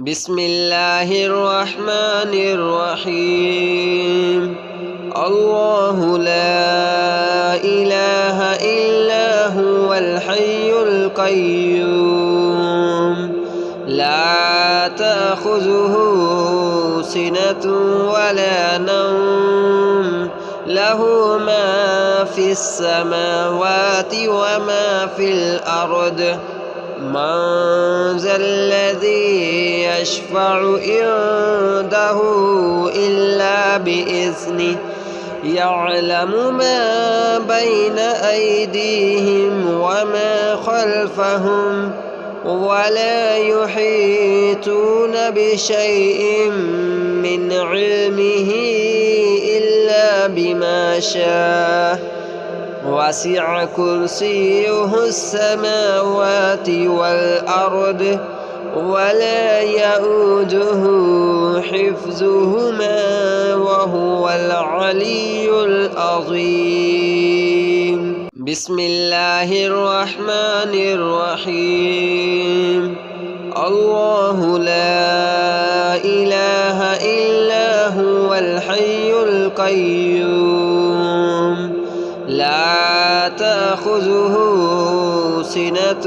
بسم الله الرحمن الرحيم. الله لا إله إلا هو الحي القيوم لا تأخذه سنة ولا نوم له ما في السماوات وما في الأرض من ذا الذي يشفع عنده إلا بإذنه يعلم ما بين أيديهم وما خلفهم ولا يحيطون بشيء من علمه إلا بما شاء وسع كرسيه السماوات والأرض ولا يؤوده حفظهما وهو العلي العظيم. بسم الله الرحمن الرحيم. الله لا إله إلا هو الحي القيوم لا تأخذه سنة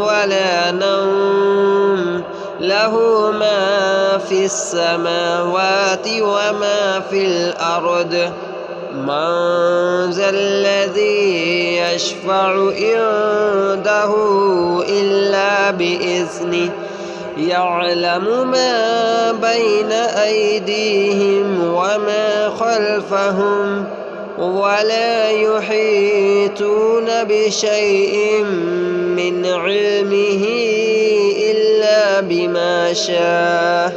ولا نوم له ما في السماوات وما في الأرض من ذا الذي يشفع عنده إلا بإذنه يعلم ما بين أيديهم وما خلفهم ولا يحيطون بشيء من علمه إلا بما شاء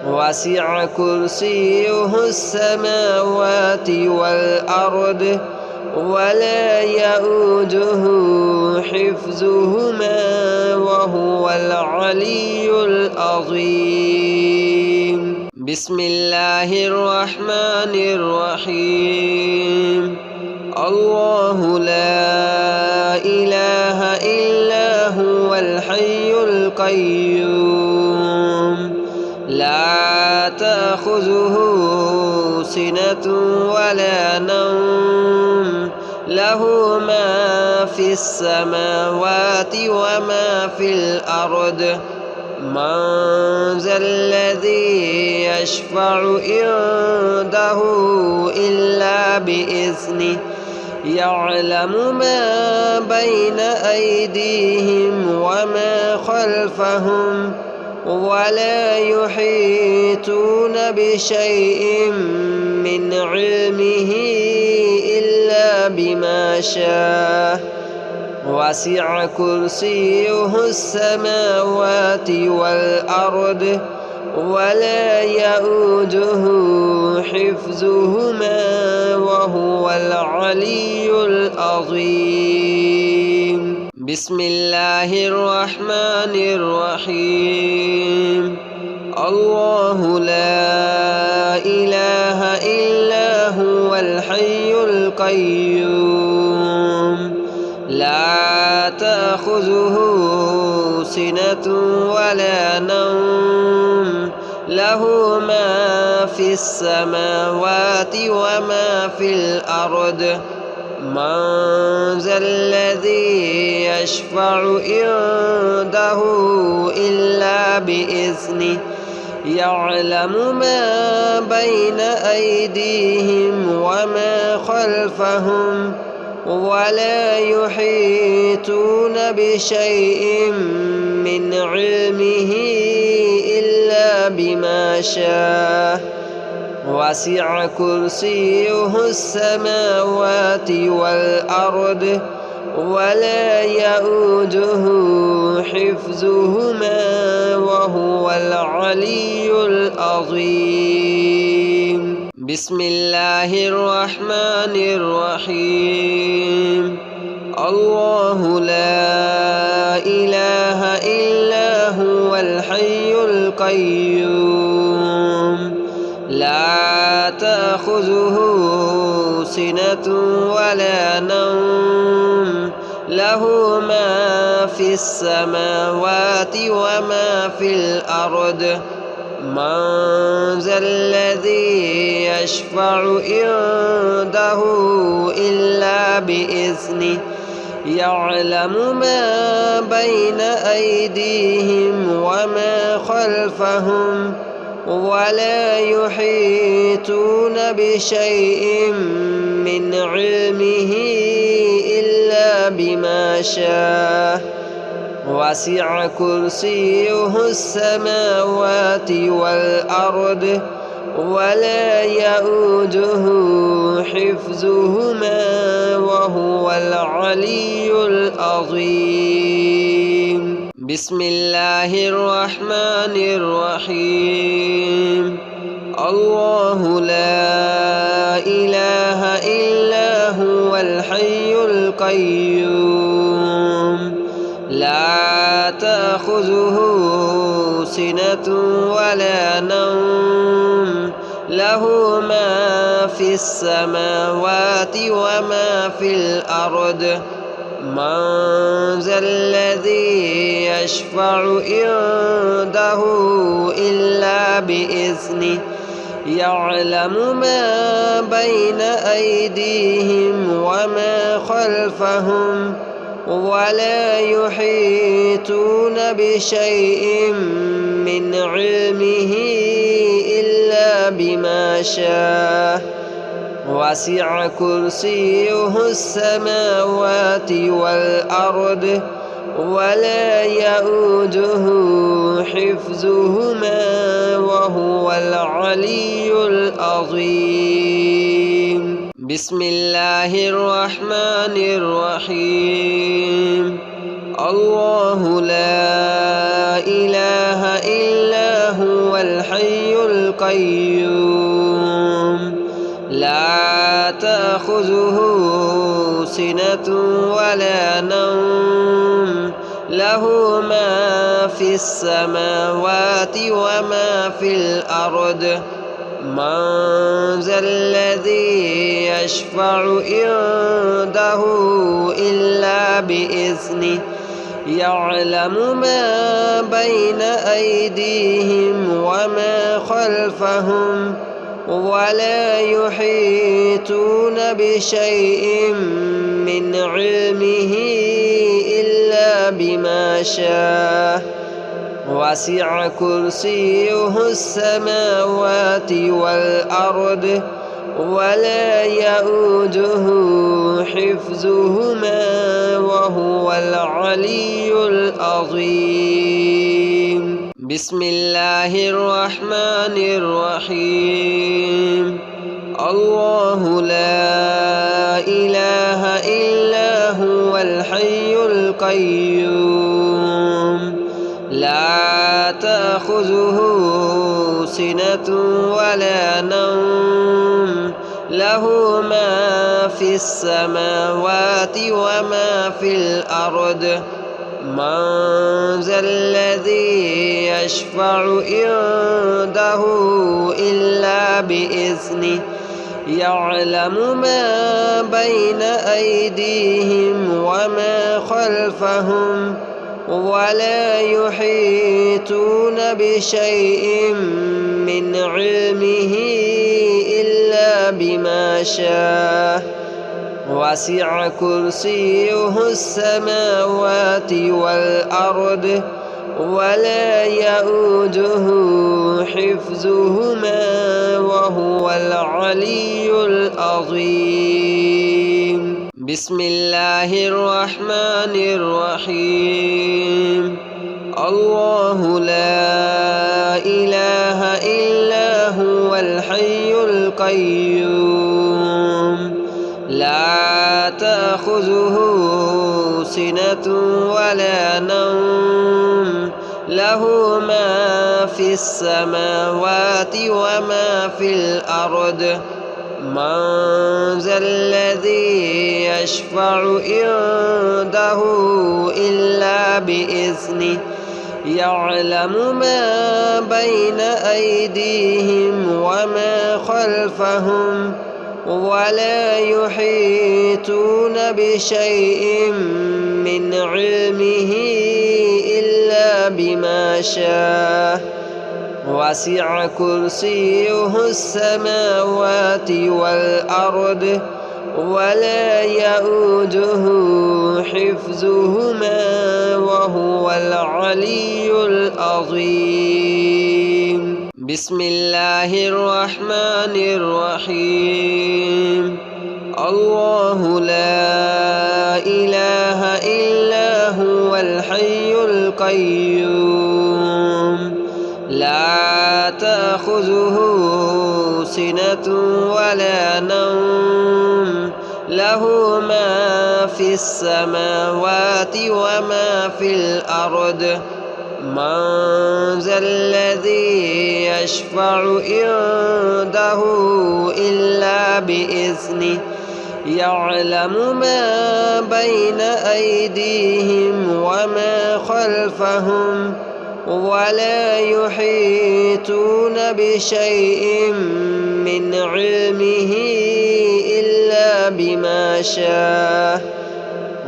وسع كرسيه السماوات والأرض ولا يؤوده حفظهما وهو العلي العظيم. بسم الله الرحمن الرحيم. الله لا إله إلا هو الحي القيوم لا تأخذه سنة ولا نوم له ما في السماوات وما في الأرض من ذا الذي يشفع عنده إلا بإذنه يعلم ما بين أيديهم وما خلفهم ولا يحيطون بشيء من علمه إلا بما شاء وسع كرسيه السماوات والأرض ولا يؤوده حفظهما وهو العلي العظيم. بسم الله الرحمن الرحيم. الله لا إله إلا هو الحي القيوم لا تأخذه سنة ولا نوم له ما في السماوات وما في الأرض من ذا الذي يشفع عنده إلا بإذنه يعلم ما بين أيديهم وما خلفهم ولا يحيطون بشيء من علمه إلا بما شاء وسع كرسيه السماوات والأرض ولا يؤوده حفظهما وهو العلي العظيم. بسم الله الرحمن الرحيم. الله لا إله إلا هو الحي القيوم لا تأخذه سنة ولا نوم له ما في السماوات وما في الأرض من ذا الذي يشفع عنده إلا بإذنه يعلم ما بين أيديهم وما خلفهم ولا يحيطون بشيء من علمه إلا بما شاء وسع كرسيه السماوات والأرض ولا يؤوده حفظهما وهو العلي العظيم. بسم الله الرحمن الرحيم. الله لا إله إلا هو الحي القيوم لا تأخذه سنة ولا نوم له ما في السماوات وما في الأرض من ذا الذي يشفع عنده إلا بإذنه يعلم ما بين أيديهم وما خلفهم ولا يحيطون بشيء من علمه إلا بما شاء وسع كرسيه السماوات والأرض ولا يؤوده حفظهما وهو العلي العظيم. بسم الله الرحمن الرحيم. الله لا إله إلا هو الحي القيوم لا تأخذه سنة ولا نوم له ما في السماوات وما في الأرض من ذا الذي يشفع عنده إلا بإذنه يعلم ما بين أيديهم وما خلفهم ولا يحيطون بشيء من علمه إلا بما شاء وسع كرسيه السماوات والأرض ولا يؤوده حفظهما وهو العلي العظيم. بسم الله الرحمن الرحيم. الله لا إله إلا هو الحي القيوم لا تأخذه سنة ولا نوم له ما في السماوات وما في الأرض من ذا الذي يشفع عنده إلا بإذنه يعلم ما بين أيديهم وما خلفهم ولا يحيطون بشيء من علمه إلا بما شاء وسع كرسيه السماوات والأرض ولا يؤوده حفظهما وهو العلي العظيم. بسم الله الرحمن الرحيم. الله لا إله إلا هو الحي القيوم لا تأخذه سنة ولا نوم له ما في السماوات وما في الأرض من ذا الذي يشفع عنده إلا بإذنه يعلم ما بين أيديهم وما خلفهم ولا يحيطون بشيء من علمه إلا بما شاء وسع كرسيه السماوات والأرض ولا يؤوده حفظهما وهو العلي العظيم. بسم الله الرحمن الرحيم. الله لا إله إلا هو الحي القيوم لا تأخذه سنة ولا نوم له ما في السماوات وما في الأرض من ذا الذي يشفع عنده إلا بإذنه يعلم ما بين أيديهم وما خلفهم ولا يحيطون بشيء من علمه إلا بما شاء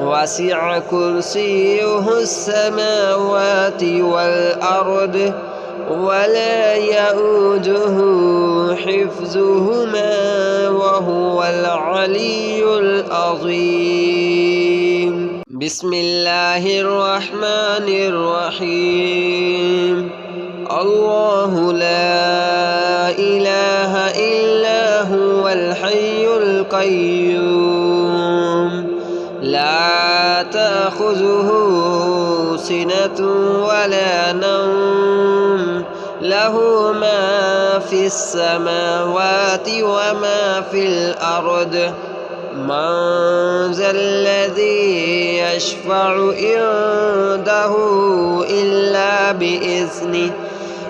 وسع كرسيه السماوات والأرض ولا يؤوده حفظهما وهو العلي العظيم. بسم الله الرحمن الرحيم. الله لا إله إلا هو الحي القيوم لا تأخذه سنة ولا نوم له ما في السماوات وما في الأرض من ذا الذي يشفع عنده إلا بإذنه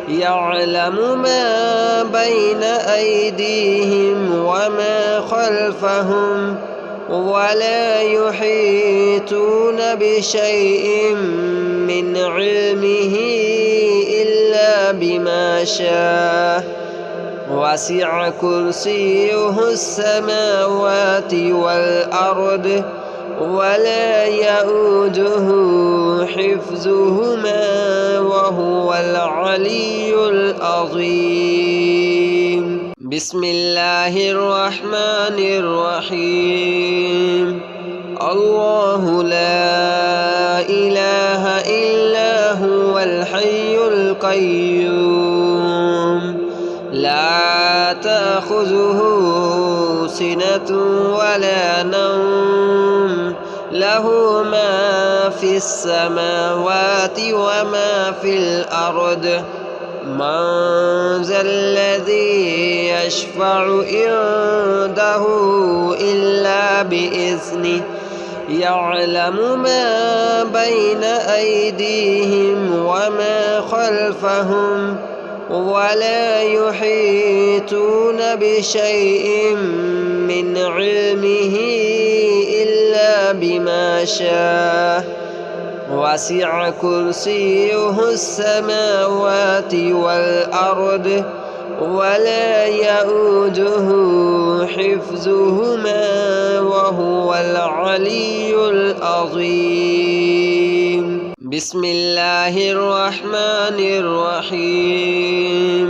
يعلم ما بين أيديهم وما خلفهم ولا يحيطون بشيء من علمه إلا بما شاء وسع كرسيه السماوات والأرض ولا يؤوده حفظهما وهو العلي العظيم. بسم الله الرحمن الرحيم. الله لا إله إلا هو الحي القيوم لا تأخذه سنة ولا نوم له ما في السماوات وما في الأرض من ذا الذي يشفع عنده إلا بإذنه يعلم ما بين أيديهم وما خلفهم ولا يحيطون بشيء من علمه إلا بما شاء وسع كرسيه السماوات والأرض ولا يؤوده حفظهما وهو العلي العظيم. بسم الله الرحمن الرحيم.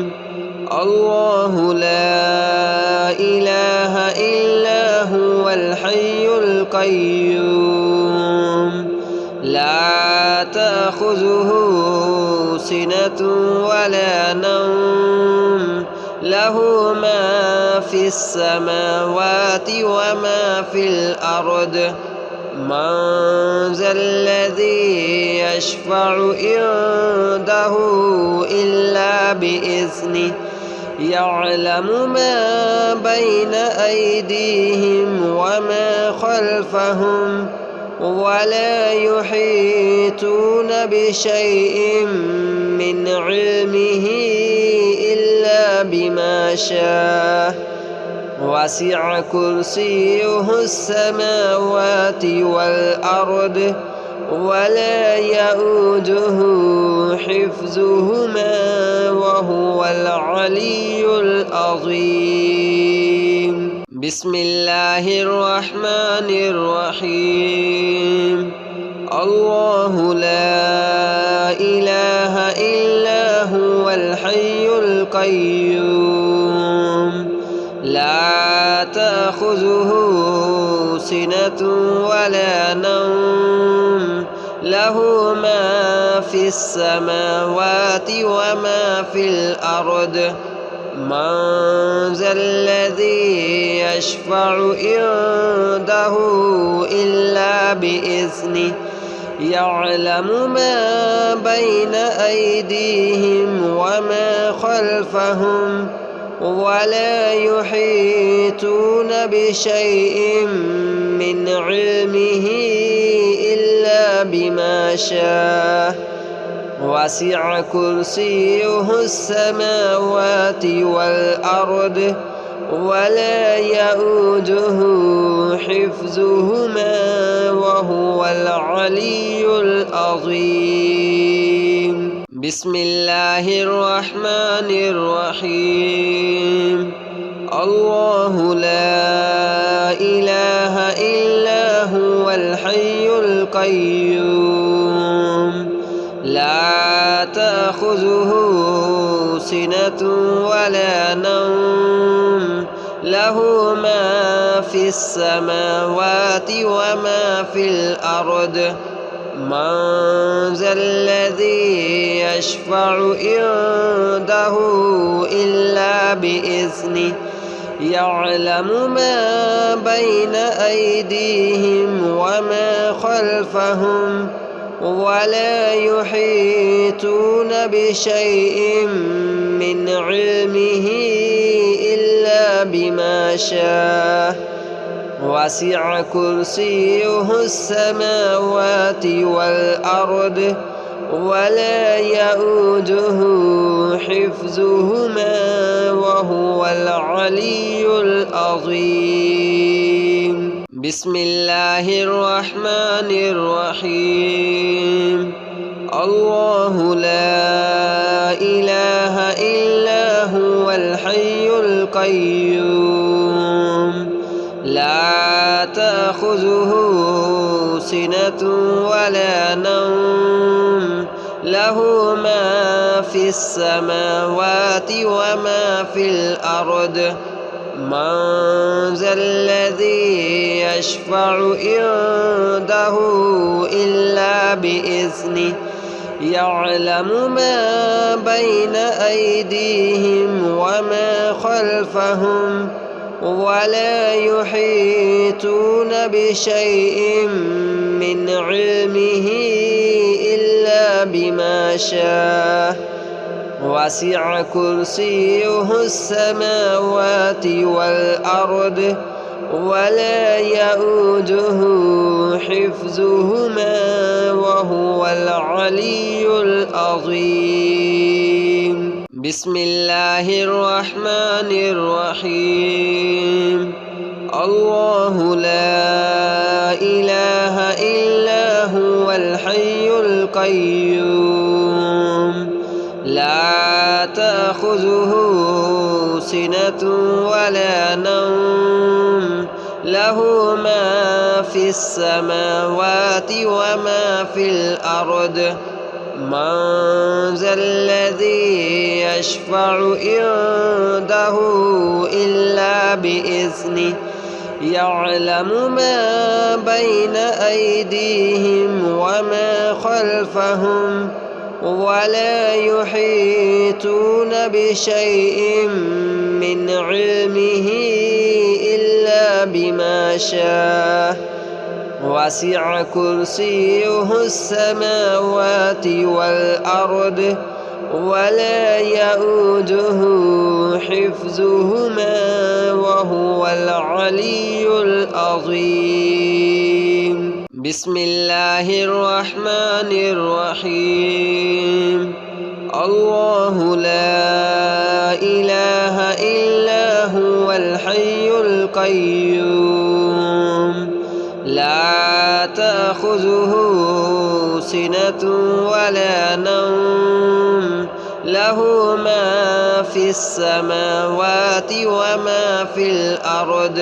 الله لا إله إلا هو الحي القيوم لا تأخذه سنة ولا نوم له ما في السماوات وما في الأرض من ذا الذي يشفع عنده إلا بإذنه يعلم ما بين أيديهم وما خلفهم ولا يحيطون بشيء من علمه إلا بما شاء وسع كرسيه السماوات والأرض ولا يؤوده حفظهما وهو العلي العظيم. بسم الله الرحمن الرحيم الله لا إله إلا هو الحي القيوم لا تأخذه سنة ولا نوم له ما في السماوات وما في الأرض من ذا الذي يشفع عنده إلا بإذنه يعلم ما بين أيديهم وما خلفهم ولا يحيطون بشيء من علمه إلا بما شاء وسع كرسيه السماوات والأرض ولا يؤوده حفظهما وهو العلي العظيم بسم الله الرحمن الرحيم الله لا إله إلا هو الحي القيوم لا تأخذه سنة ولا نوم له ما في السماوات وما في الأرض من ذا الذي يشفع عنده إلا بإذنه يعلم ما بين أيديهم وما خلفهم ولا يحيطون بشيء من علمه إلا بما شاء وسع كرسيه السماوات والأرض ولا يؤوده حفظهما وهو العلي العظيم بسم الله الرحمن الرحيم الله لا إله إلا هو الحي القيوم لا تأخذه سنة ولا نوم له ما في السماوات وما في الأرض من ذا الذي يشفع عنده إلا بإذنه يعلم ما بين أيديهم وما خلفهم ولا يحيطون بشيء من علمه إلا بما شاء وسع كرسيه السماوات والأرض ولا يؤوده حفظهما وهو العلي العظيم بسم الله الرحمن الرحيم الله لا إله إلا هو الحي القيوم لا تأخذه سنة ولا نوم له ما في السماوات وما في الأرض من ذا الذي يشفع عنده إلا بإذنه يعلم ما بين أيديهم وما خلفهم ولا يحيطون بشيء من علمه إلا بما شاء وسع كرسيه السماوات والأرض ولا يؤوده حفظهما وهو العلي العظيم بسم الله الرحمن الرحيم الله لا إله إلا هو الحي القيوم لا تأخذه سنة ولا نوم له ما في السماوات وما في الأرض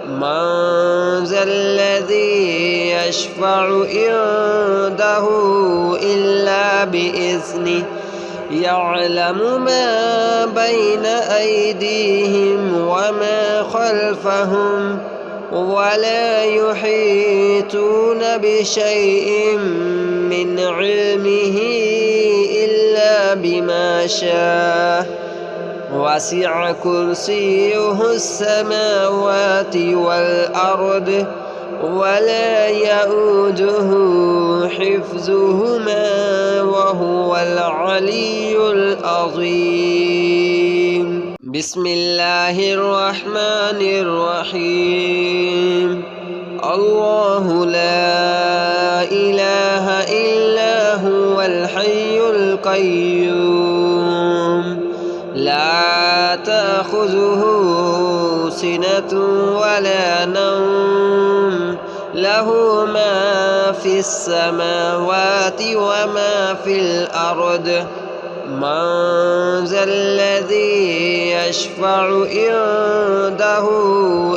من ذا الذي يشفع عنده إلا بإذنه يعلم ما بين أيديهم وما خلفهم ولا يحيطون بشيء من علمه إلا بما شاء وسع كرسيه السماوات والأرض ولا يؤوده حفظهما وهو العلي العظيم. بسم الله الرحمن الرحيم. الله لا إله إلا هو الحي القيوم لا تأخذه سنة ولا نوم له ما في السماوات وما في الأرض من ذا الذي يشفع عنده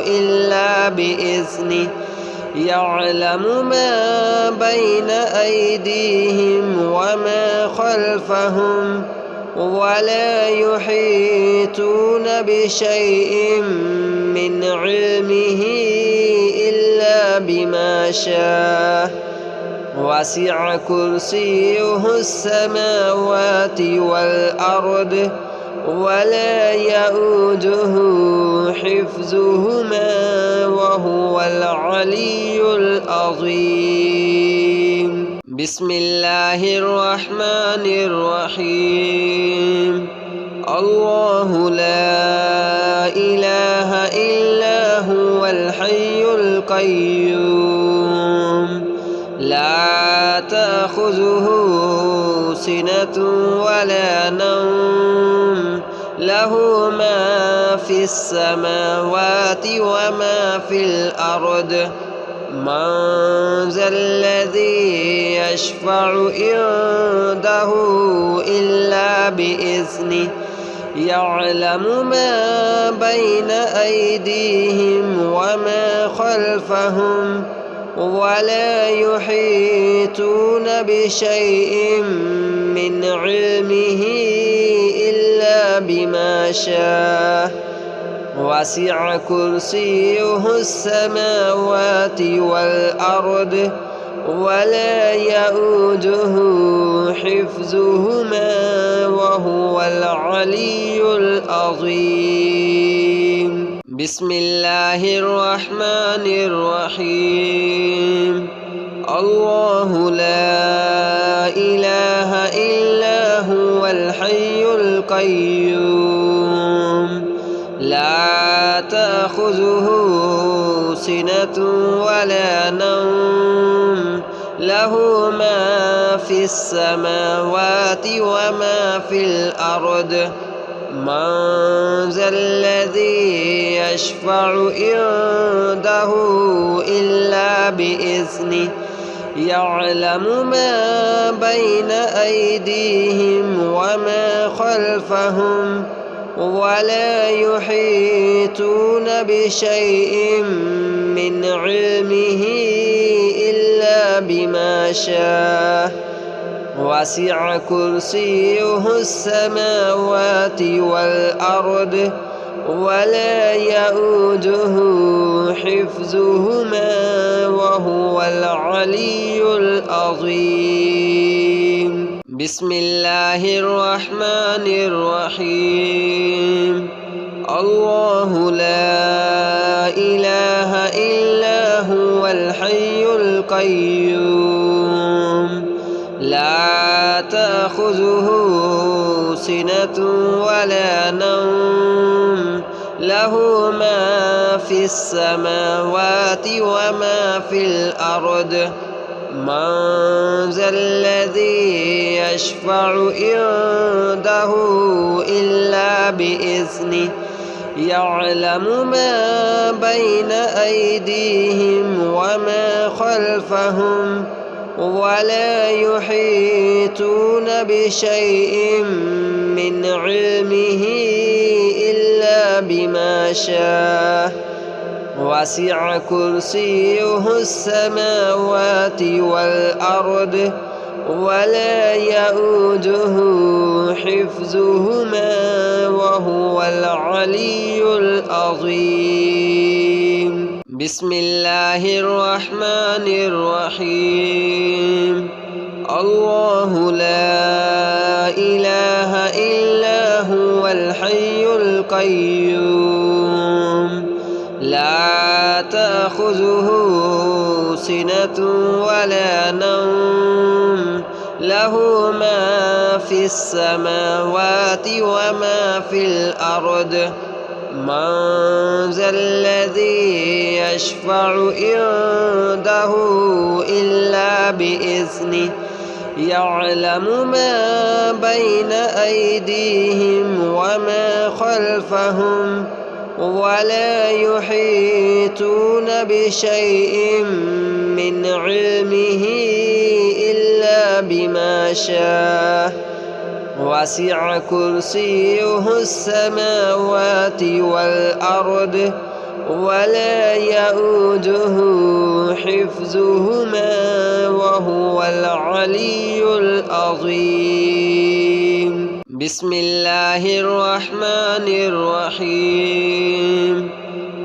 إلا بإذنه يعلم ما بين أيديهم وما خلفهم ولا يحيطون بشيء من علمه إلا بما شاء وسع كرسيه السماوات والأرض ولا يؤوده حفظهما وهو العلي العظيم. بسم الله الرحمن الرحيم. الله لا إله إلا هو الحي القيوم لا تأخذه سنة ولا نوم له ما في السماوات وما في الأرض من ذا الذي يشفع عنده إلا بإذنه يعلم ما بين أيديهم وما خلفهم ولا يحيطون بشيء من علمه إلا بما شاء وسع كرسيه السماوات والأرض ولا يؤوده حفظهما وهو العلي العظيم. بسم الله الرحمن الرحيم. الله لا إله إلا هو الحي القيوم لا تأخذه سنة ولا نوم له ما في السماوات وما في الأرض من ذا الذي يشفع عنده إلا بإذنه يعلم ما بين أيديهم وما خلفهم ولا يحيطون بشيء من علمه إلا بما شاء وسع كرسيه السماوات والأرض ولا يؤوده حفظهما وهو العلي العظيم. بسم الله الرحمن الرحيم. الله لا إله إلا هو الحي القيوم لا تأخذه سنة ولا نوم له ما في السماوات وما في الأرض من ذا الذي يشفع عنده إلا بإذنه يعلم ما بين أيديهم وما خلفهم ولا يحيطون بشيء من علمه إلا بما شاء وسع كرسيه السماوات والأرض ولا يؤوده حفظهما وهو العلي العظيم. بسم الله الرحمن الرحيم. الله لا إله إلا هو الحي القيوم لا تأخذه سنة ولا نوم له ما في السماوات وما في الأرض من ذا الذي يشفع عنده إلا بإذنه يعلم ما بين أيديهم وما خلفهم ولا يحيطون بشيء من علمه إلا بما شاء وسع كرسيه السماوات والأرض ولا يؤوده حفظهما وهو العلي العظيم. بسم الله الرحمن الرحيم.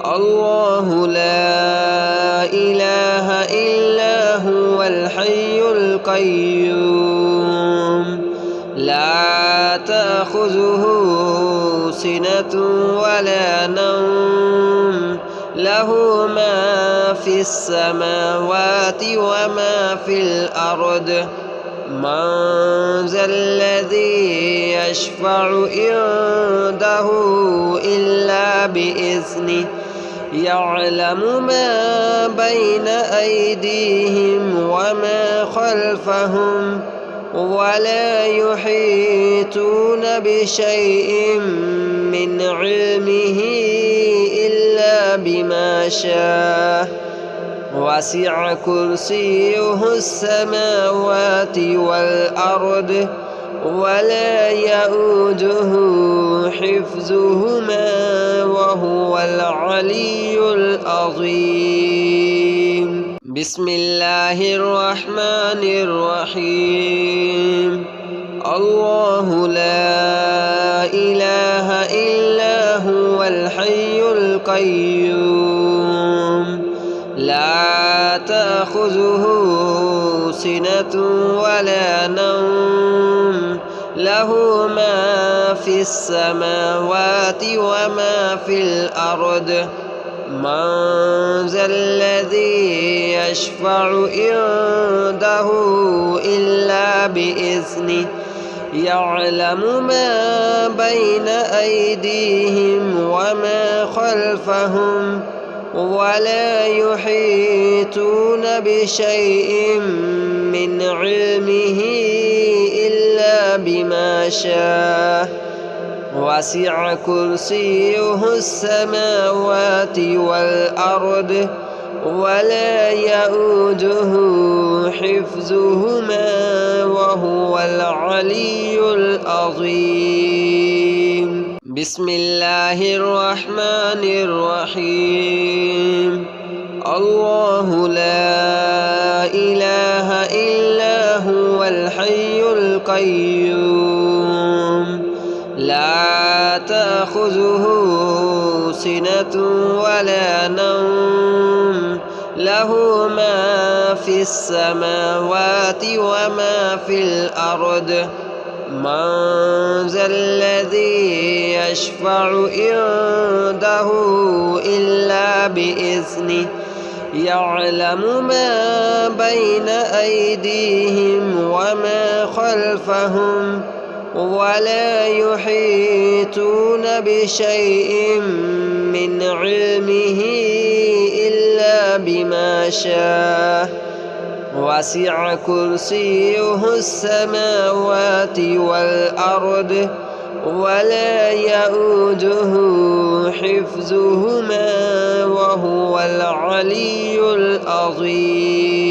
الله لا إله إلا هو الحي القيوم لا تأخذه سنة ولا نوم له ما في السماوات وما في الأرض من ذا الذي يشفع عنده إلا بإذنه يعلم ما بين أيديهم وما خلفهم ولا يحيطون بشيء من علمه إلا بما شاء وسع كرسيه السماوات والأرض ولا يؤوده حفظهما وهو العلي العظيم. بسم الله الرحمن الرحيم. الله لا إله إلا هو الحي القيوم لا تأخذه سنة ولا نوم له ما في السماوات وما في الأرض من ذا الذي يشفع عنده إلا بإذنه يعلم ما بين أيديهم وما خلفهم ولا يحيطون بشيء من علمه إلا بما شاء وسع كرسيه السماوات والأرض ولا يؤوده حفظهما وهو العلي العظيم. بسم الله الرحمن الرحيم. الله لا إله إلا هو الحي القيوم لا تأخذه سنة ولا نوم له ما في السماوات وما في الأرض من ذا الذي يشفع عنده إلا بإذنه يعلم ما بين أيديهم وما خلفهم ولا يحيطون بشيء من علمه إلا بما شاء وسع كرسيه السماوات والأرض ولا يؤوده حفظهما وهو العلي العظيم.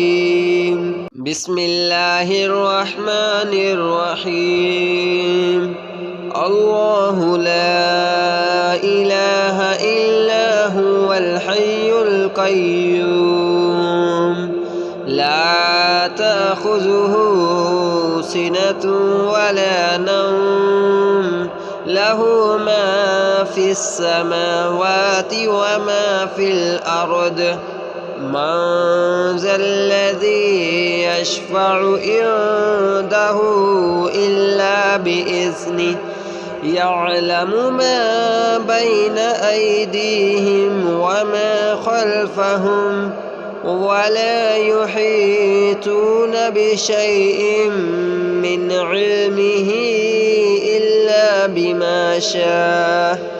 بسم الله الرحمن الرحيم الله لا إله إلا هو الحي القيوم لا تأخذه سنة ولا نوم له ما في السماوات وما في الأرض من ذا الذي يشفع عنده إلا بإذنه يعلم ما بين أيديهم وما خلفهم ولا يحيطون بشيء من علمه إلا بما شاء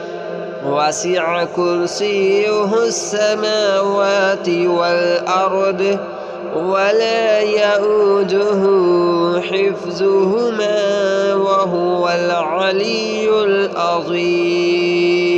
وسع كرسيه السماوات والأرض ولا يؤوده حفظهما وهو العلي العظيم.